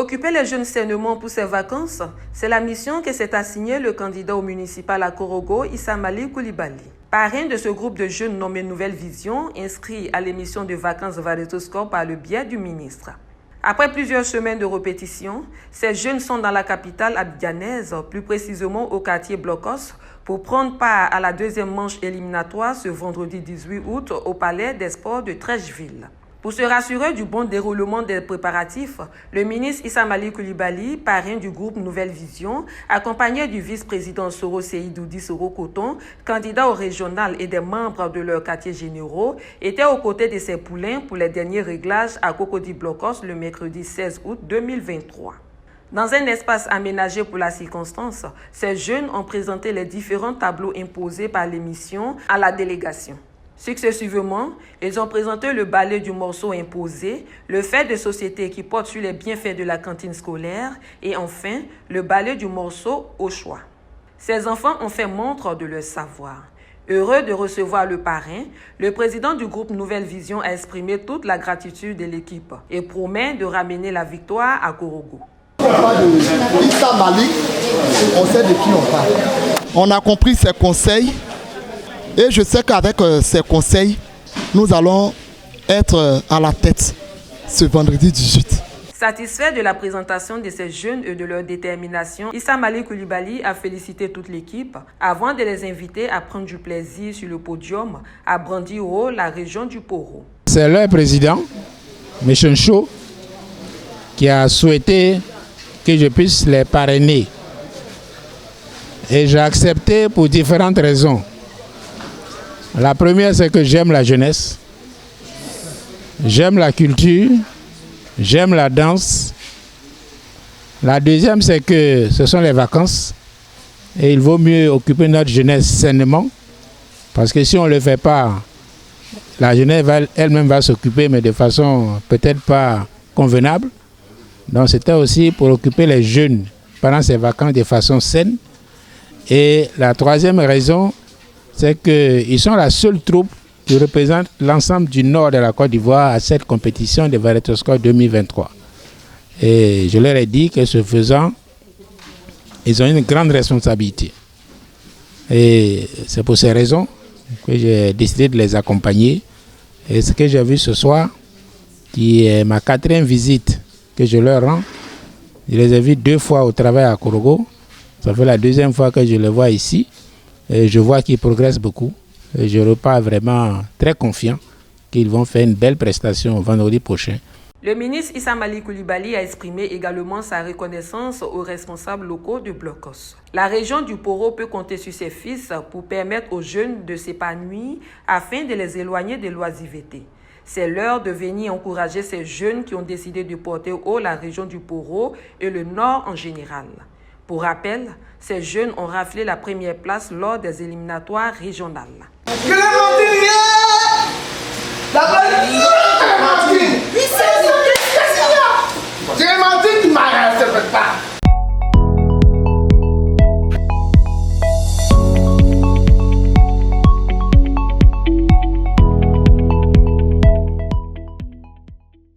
Occuper les jeunes sainement pour ses vacances, c'est la mission que s'est assignée le candidat au municipal à Korogo, Issa Malik Coulibaly. Parrain de ce groupe de jeunes nommé Nouvelle Vision, inscrit à l'émission de vacances Valetoscore par le biais du ministre. Après plusieurs semaines de répétition, ces jeunes sont dans la capitale abidjanaise, plus précisément au quartier Blocos, pour prendre part à la deuxième manche éliminatoire ce vendredi 18 août au Palais des Sports de Trècheville. Pour se rassurer du bon déroulement des préparatifs, le ministre Issa Malik Coulibaly, parrain du groupe Nouvelle Vision, accompagné du vice-président Soro Seyidoudi Soro Coton, candidat au régional et des membres de leurs quartiers généraux, était aux côtés de ses poulains pour les derniers réglages à Cocody Blocos le mercredi 16 août 2023. Dans un espace aménagé pour la circonstance, ces jeunes ont présenté les différents tableaux imposés par l'émission à la délégation. Successivement, ils ont présenté le ballet du morceau imposé, le fait de société qui porte sur les bienfaits de la cantine scolaire et enfin, le ballet du morceau au choix. Ces enfants ont fait montre de leur savoir. Heureux de recevoir le parrain, le président du groupe Nouvelle Vision a exprimé toute la gratitude de l'équipe et promet de ramener la victoire à Korogo. On parle de Issa Malik, on sait de qui on parle. On a compris ses conseils. Et je sais qu'avec ces conseils, nous allons être à la tête ce vendredi 18. Satisfait de la présentation de ces jeunes et de leur détermination, Issa Malik Coulibaly a félicité toute l'équipe avant de les inviter à prendre du plaisir sur le podium à Brandy-Haut, la région du Poro. C'est leur président, M. Cho, qui a souhaité que je puisse les parrainer. Et j'ai accepté pour différentes raisons. La première, c'est que j'aime la jeunesse, j'aime la culture, j'aime la danse. La deuxième, c'est que ce sont les vacances et il vaut mieux occuper notre jeunesse sainement parce que si on ne le fait pas, la jeunesse elle-même va s'occuper, mais de façon peut-être pas convenable. Donc c'était aussi pour occuper les jeunes pendant ces vacances de façon saine. Et la troisième raison, c'est qu'ils sont la seule troupe qui représente l'ensemble du nord de la Côte d'Ivoire à cette compétition de Valetoscore 2023. Et je leur ai dit que ce faisant, ils ont une grande responsabilité. Et c'est pour ces raisons que j'ai décidé de les accompagner. Et ce que j'ai vu ce soir, qui est ma 4e visite que je leur rends, je les ai vus 2 fois au travail à Korogo. Ça fait la 2e fois que je les vois ici. Et je vois qu'ils progressent beaucoup. Et je repars vraiment très confiant qu'ils vont faire une belle prestation vendredi prochain. Le ministre Issa Malik Coulibaly a exprimé également sa reconnaissance aux responsables locaux de Blocos. La région du Poro peut compter sur ses fils pour permettre aux jeunes de s'épanouir afin de les éloigner de l'oisiveté. C'est l'heure de venir encourager ces jeunes qui ont décidé de porter haut la région du Poro et le Nord en général. Pour rappel, ces jeunes ont raflé la première place lors des éliminatoires régionales. Que la